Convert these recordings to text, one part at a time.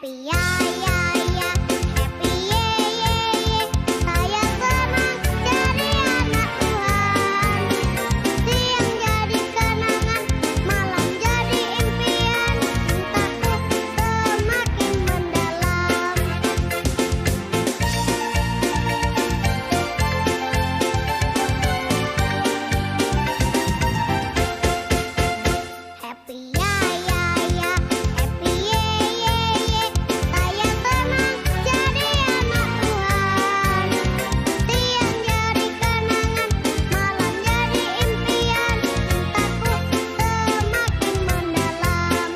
Happy ya ya ya, happy ye ye ye. Saya senang jadi anak Tuhan. Siang jadi kenangan, malam jadi impian. Cintaku semakin mendalam. Happy ya ya ya, happy ye ye ye. Saya senang jadi anak Tuhan. Siang jadi kenangan, malam jadi impian. Cintaku semakin mendalam.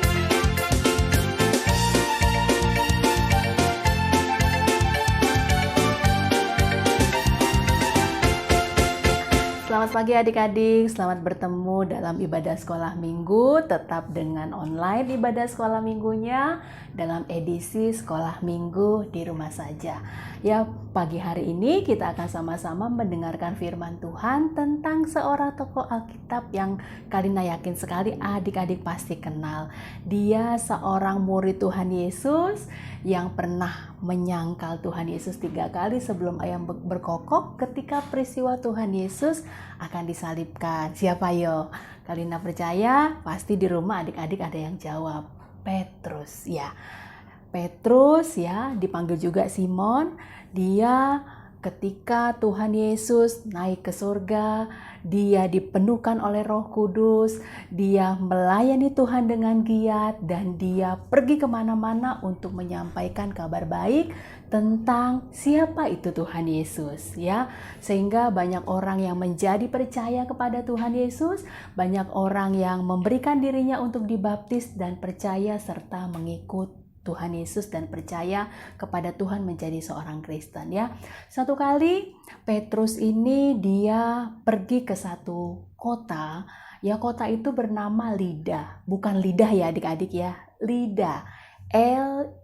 Selamat pagi adik-adik, selamat bertemu dalam ibadah sekolah minggu, tetap dengan online ibadah sekolah minggunya dalam edisi sekolah minggu di rumah saja. Ya, pagi hari ini kita akan sama-sama mendengarkan firman Tuhan tentang seorang tokoh Alkitab yang Kalina yakin sekali adik-adik pasti kenal. Dia seorang murid Tuhan Yesus yang pernah menyangkal Tuhan Yesus 3 kali sebelum ayam berkokok ketika peristiwa Tuhan Yesus akan disalibkan. Siapa yo? Kalina percaya pasti di rumah adik-adik ada yang jawab. Petrus ya. Petrus ya, dipanggil juga Simon. Dia ketika Tuhan Yesus naik ke surga, dia dipenuhkan oleh Roh Kudus, dia melayani Tuhan dengan giat, dan dia pergi kemana-mana untuk menyampaikan kabar baik tentang siapa itu Tuhan Yesus ya. Sehingga banyak orang yang menjadi percaya kepada Tuhan Yesus, banyak orang yang memberikan dirinya untuk dibaptis dan percaya serta mengikut Tuhan Yesus dan percaya kepada Tuhan menjadi seorang Kristen ya. Satu kali Petrus ini dia pergi ke satu kota, ya kota itu bernama Lida. Bukan lidah ya adik-adik ya, Lida.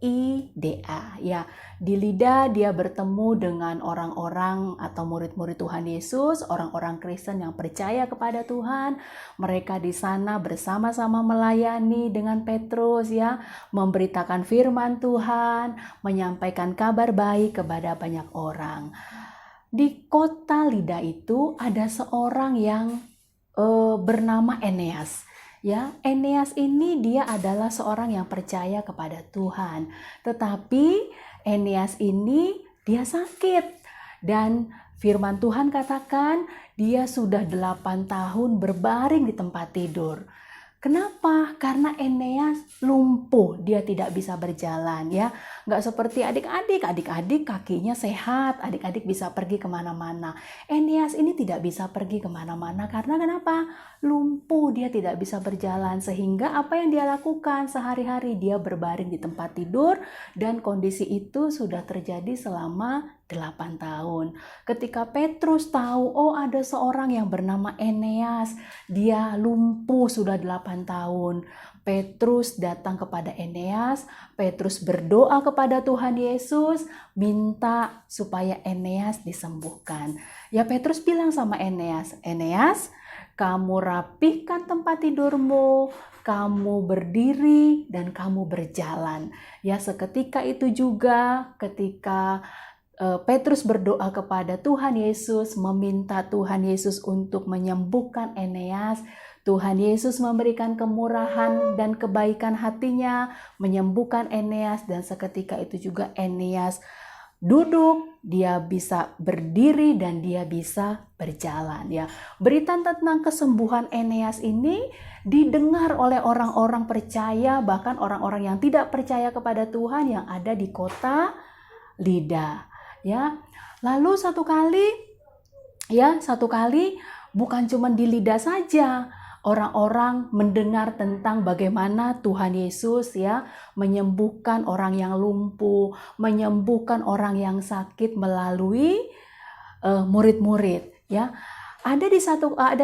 Lida ya. Di Lida dia bertemu dengan orang-orang atau murid-murid Tuhan Yesus, orang-orang Kristen yang percaya kepada Tuhan. Mereka di sana bersama-sama melayani dengan Petrus ya, memberitakan firman Tuhan, menyampaikan kabar baik kepada banyak orang. Di kota Lida itu ada seorang yang bernama Eneas. Ya, Eneas ini dia adalah seorang yang percaya kepada Tuhan. Tetapi Eneas ini dia sakit. Dan firman Tuhan katakan dia sudah 8 tahun berbaring di tempat tidur. Kenapa? Karena Eneas lumpuh, dia tidak bisa berjalan ya. Nggak seperti adik-adik kakinya sehat, adik-adik bisa pergi kemana-mana. Eneas ini tidak bisa pergi kemana-mana karena kenapa? Lumpuh, dia tidak bisa berjalan. Sehingga apa yang dia lakukan sehari-hari? Dia berbaring di tempat tidur dan kondisi itu sudah terjadi selama 8 tahun. Ketika Petrus tahu, oh ada seorang yang bernama Eneas, dia lumpuh sudah 8 tahun. Petrus datang kepada Eneas, Petrus berdoa kepada Tuhan Yesus, minta supaya Eneas disembuhkan. Ya Petrus bilang sama Eneas, Eneas, kamu rapihkan tempat tidurmu, kamu berdiri dan kamu berjalan. Ya seketika itu juga ketika Petrus berdoa kepada Tuhan Yesus, meminta Tuhan Yesus untuk menyembuhkan Eneas. Tuhan Yesus memberikan kemurahan dan kebaikan hatinya, menyembuhkan Eneas, dan seketika itu juga Eneas duduk, dia bisa berdiri dan dia bisa berjalan ya. Berita tentang kesembuhan Eneas ini didengar oleh orang-orang percaya, bahkan orang-orang yang tidak percaya kepada Tuhan yang ada di kota Lida. Ya, lalu satu kali bukan cuma di Lida saja, orang-orang mendengar tentang bagaimana Tuhan Yesus ya menyembuhkan orang yang lumpuh, menyembuhkan orang yang sakit melalui murid-murid ya. Ada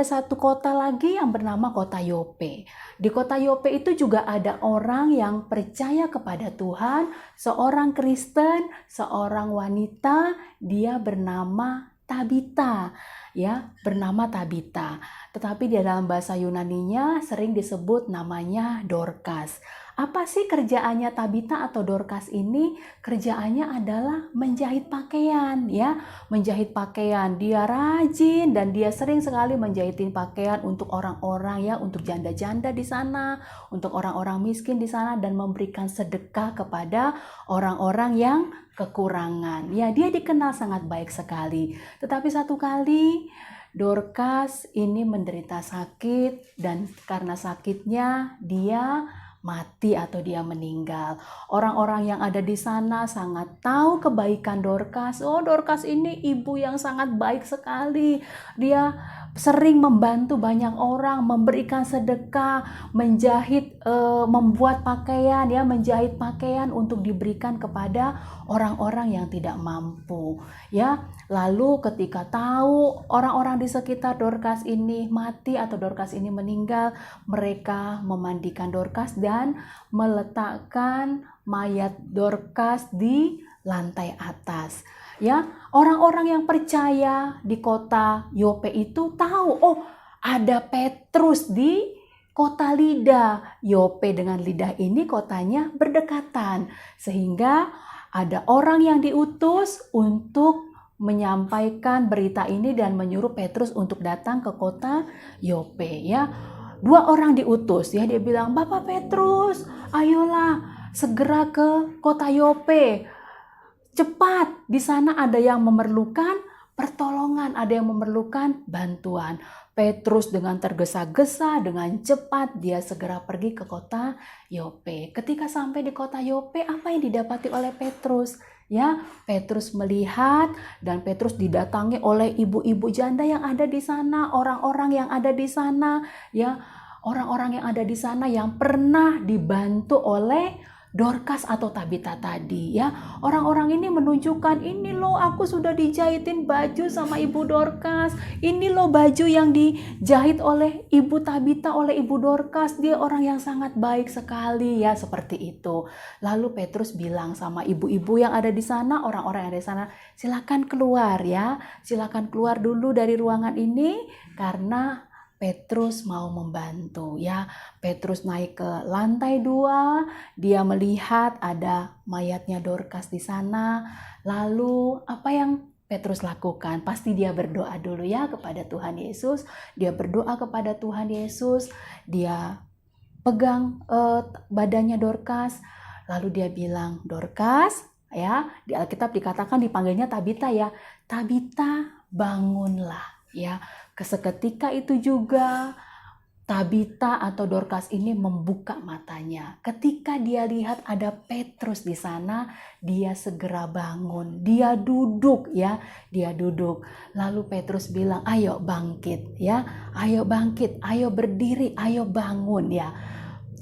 satu kota lagi yang bernama kota Yope. Di kota Yope itu juga ada orang yang percaya kepada Tuhan, seorang Kristen, seorang wanita, dia bernama Tabita, ya, bernama Tabita. Tetapi di dalam bahasa Yunaninya sering disebut namanya Dorcas. Apa sih kerjaannya Tabita atau Dorcas ini? Kerjaannya adalah menjahit pakaian, ya, menjahit pakaian. Dia rajin dan dia sering sekali menjahitin pakaian untuk orang-orang, ya, untuk janda-janda di sana, untuk orang-orang miskin di sana, dan memberikan sedekah kepada orang-orang yang kekurangan. Ya, dia dikenal sangat baik sekali. Tetapi satu kali Dorcas ini menderita sakit, dan karena sakitnya dia mati atau dia meninggal. Orang-orang yang ada di sana sangat tahu kebaikan Dorcas. Oh, Dorcas ini ibu yang sangat baik sekali. Dia sering membantu banyak orang, memberikan sedekah, menjahit, membuat pakaian, ya, menjahit pakaian untuk diberikan kepada orang-orang yang tidak mampu, ya. Lalu ketika tahu orang-orang di sekitar Dorcas ini mati atau Dorcas ini meninggal, mereka memandikan Dorcas dan meletakkan mayat Dorcas di lantai atas. Ya, orang-orang yang percaya di kota Yope itu tahu, oh, ada Petrus di kota Lida. Yope dengan Lida ini kotanya berdekatan, sehingga ada orang yang diutus untuk menyampaikan berita ini dan menyuruh Petrus untuk datang ke kota Yope, ya. 2 orang diutus, ya. Dia bilang, "Bapak Petrus, ayolah segera ke kota Yope. Cepat, di sana ada yang memerlukan pertolongan, ada yang memerlukan bantuan." Petrus dengan tergesa-gesa, dengan cepat dia segera pergi ke kota Yope. Ketika sampai di kota Yope, apa yang didapati oleh Petrus? Ya, Petrus melihat dan Petrus didatangi oleh ibu-ibu janda yang ada di sana, orang-orang yang ada di sana, ya, orang-orang yang ada di sana yang pernah dibantu oleh Dorcas atau Tabita tadi, ya. Orang-orang ini menunjukkan, ini loh aku sudah dijahitin baju sama ibu Dorcas. Ini loh baju yang dijahit oleh ibu Tabita, oleh ibu Dorcas. Dia orang yang sangat baik sekali, ya, seperti itu. Lalu Petrus bilang sama ibu-ibu yang ada di sana, orang-orang yang ada di sana, silakan keluar, ya. Silakan keluar dulu dari ruangan ini karena Petrus mau membantu, ya. Petrus naik ke lantai 2, dia melihat ada mayatnya Dorcas di sana. Lalu apa yang Petrus lakukan? Pasti dia berdoa dulu, ya, kepada Tuhan Yesus. Dia berdoa kepada Tuhan Yesus. Dia pegang badannya Dorcas. Lalu dia bilang, "Dorcas," ya, di Alkitab dikatakan dipanggilnya Tabita, ya. "Tabita, bangunlah," ya. Seketika itu juga Tabita atau Dorcas ini membuka matanya. Ketika dia lihat ada Petrus di sana, dia segera bangun. Dia duduk, ya. Dia duduk. Lalu Petrus bilang, "Ayo bangkit, ya. Ayo bangkit, ayo berdiri, ayo bangun," ya.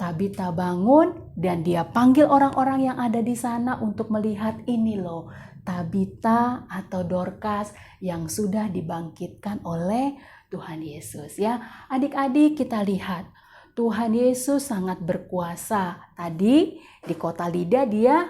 Tabita bangun dan dia panggil orang-orang yang ada di sana untuk melihat, ini loh Tabita atau Dorcas yang sudah dibangkitkan oleh Tuhan Yesus, ya. Adik-adik, kita lihat Tuhan Yesus sangat berkuasa. Tadi di kota Lida dia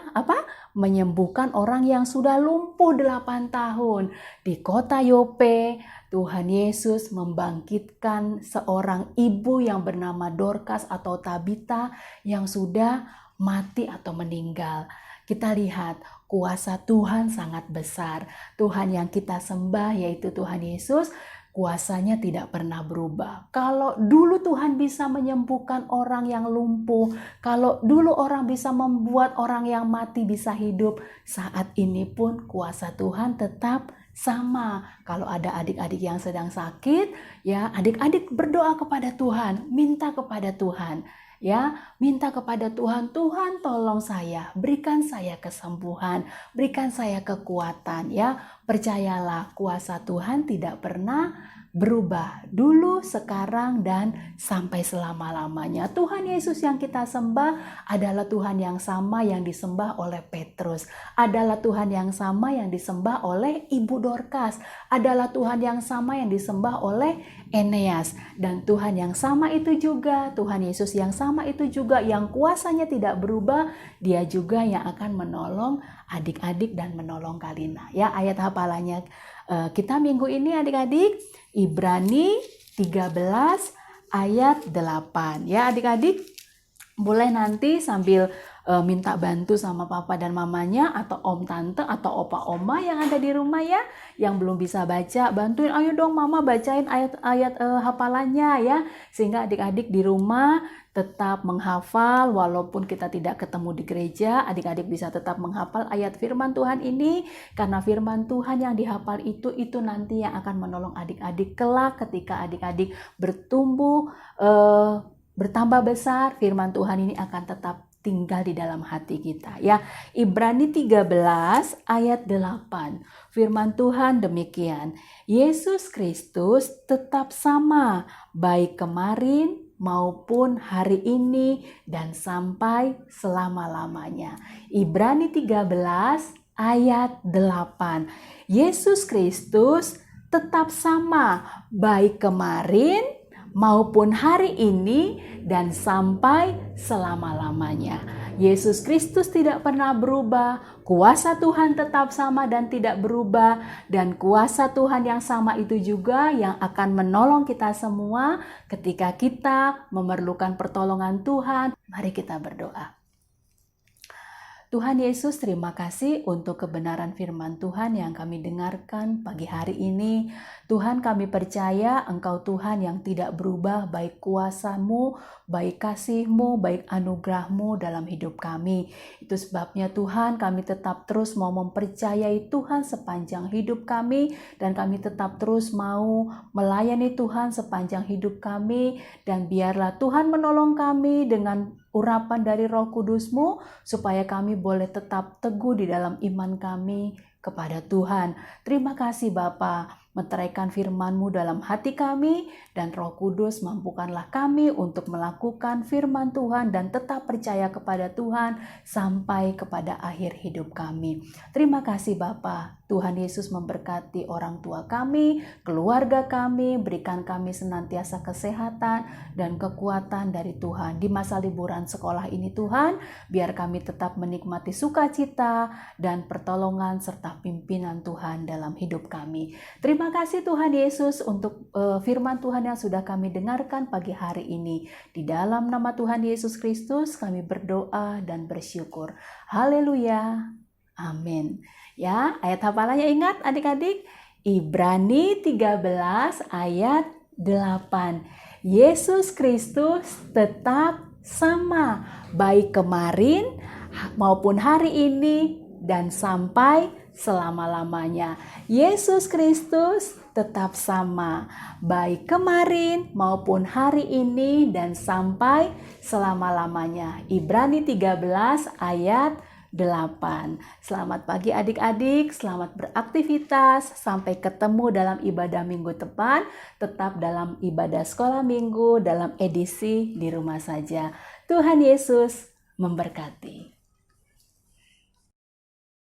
menyembuhkan orang yang sudah lumpuh 8 tahun. Di kota Yope Tuhan Yesus membangkitkan seorang ibu yang bernama Dorcas atau Tabita yang sudah mati atau meninggal. Kita lihat kuasa Tuhan sangat besar. Tuhan yang kita sembah yaitu Tuhan Yesus, kuasanya tidak pernah berubah. Kalau dulu Tuhan bisa menyembuhkan orang yang lumpuh, kalau dulu orang bisa membuat orang yang mati bisa hidup, saat ini pun kuasa Tuhan tetap sama. Kalau ada adik-adik yang sedang sakit, ya, adik-adik berdoa kepada Tuhan, minta kepada Tuhan. Ya, minta kepada Tuhan, Tuhan tolong saya, berikan saya kesembuhan, berikan saya kekuatan, ya. Percayalah, kuasa Tuhan tidak pernah berubah, dulu, sekarang, dan sampai selama-lamanya. Tuhan Yesus yang kita sembah adalah Tuhan yang sama yang disembah oleh Petrus, adalah Tuhan yang sama yang disembah oleh Ibu Dorcas, adalah Tuhan yang sama yang disembah oleh Eneas, dan Tuhan yang sama itu juga, Tuhan Yesus yang sama itu juga, yang kuasanya tidak berubah, dia juga yang akan menolong adik-adik dan menolong Kalina. Ya, ayat hafalannya kita minggu ini adik-adik, Ibrani 13 ayat 8. Ya adik-adik, Boleh nanti sambil minta bantu sama papa dan mamanya atau om tante atau opa oma yang ada di rumah ya, yang belum bisa baca, bantuin, ayo dong mama bacain ayat-ayat hafalannya ya, sehingga adik-adik di rumah tetap menghafal walaupun kita tidak ketemu di gereja, adik-adik bisa tetap menghafal ayat firman Tuhan ini, karena firman Tuhan yang dihafal itu nanti yang akan menolong adik-adik kelak ketika adik-adik bertumbuh, bertambah besar, firman Tuhan ini akan tetap tinggal di dalam hati kita ya. Ibrani 13 ayat 8. Firman Tuhan demikian. Yesus Kristus tetap sama baik kemarin maupun hari ini dan sampai selama-lamanya. Ibrani 13 ayat 8. Yesus Kristus tetap sama baik kemarin maupun hari ini dan sampai selama-lamanya. Yesus Kristus tidak pernah berubah, kuasa Tuhan tetap sama dan tidak berubah, dan kuasa Tuhan yang sama itu juga yang akan menolong kita semua ketika kita memerlukan pertolongan Tuhan. Mari kita berdoa. Tuhan Yesus, terima kasih untuk kebenaran firman Tuhan yang kami dengarkan pagi hari ini. Tuhan, kami percaya Engkau Tuhan yang tidak berubah, baik kuasa-Mu, baik kasih-Mu, baik anugerah-Mu dalam hidup kami. Itu sebabnya Tuhan, kami tetap terus mau mempercayai Tuhan sepanjang hidup kami, dan kami tetap terus mau melayani Tuhan sepanjang hidup kami, dan biarlah Tuhan menolong kami dengan urapan dari Roh Kudus-Mu, supaya kami boleh tetap teguh di dalam iman kami kepada Tuhan. Terima kasih Bapa, meteraikan firman-Mu dalam hati kami, dan Roh Kudus mampukanlah kami untuk melakukan firman Tuhan dan tetap percaya kepada Tuhan sampai kepada akhir hidup kami. Terima kasih Bapa. Tuhan Yesus memberkati orang tua kami, keluarga kami, berikan kami senantiasa kesehatan dan kekuatan dari Tuhan. Di masa liburan sekolah ini Tuhan, biar kami tetap menikmati sukacita dan pertolongan serta pimpinan Tuhan dalam hidup kami. Terima kasih Tuhan Yesus untuk firman Tuhan yang sudah kami dengarkan pagi hari ini. Di dalam nama Tuhan Yesus Kristus kami berdoa dan bersyukur. Haleluya. Amin. Ya, ayat hafalannya ingat adik-adik? Ibrani 13 ayat 8. Yesus Kristus tetap sama baik kemarin maupun hari ini dan sampai selama-lamanya. Yesus Kristus tetap sama baik kemarin maupun hari ini dan sampai selama-lamanya. Ibrani 13 ayat 8. Selamat pagi adik-adik, selamat beraktivitas, sampai ketemu dalam ibadah minggu depan, tetap dalam ibadah sekolah minggu dalam edisi di rumah saja. Tuhan Yesus memberkati.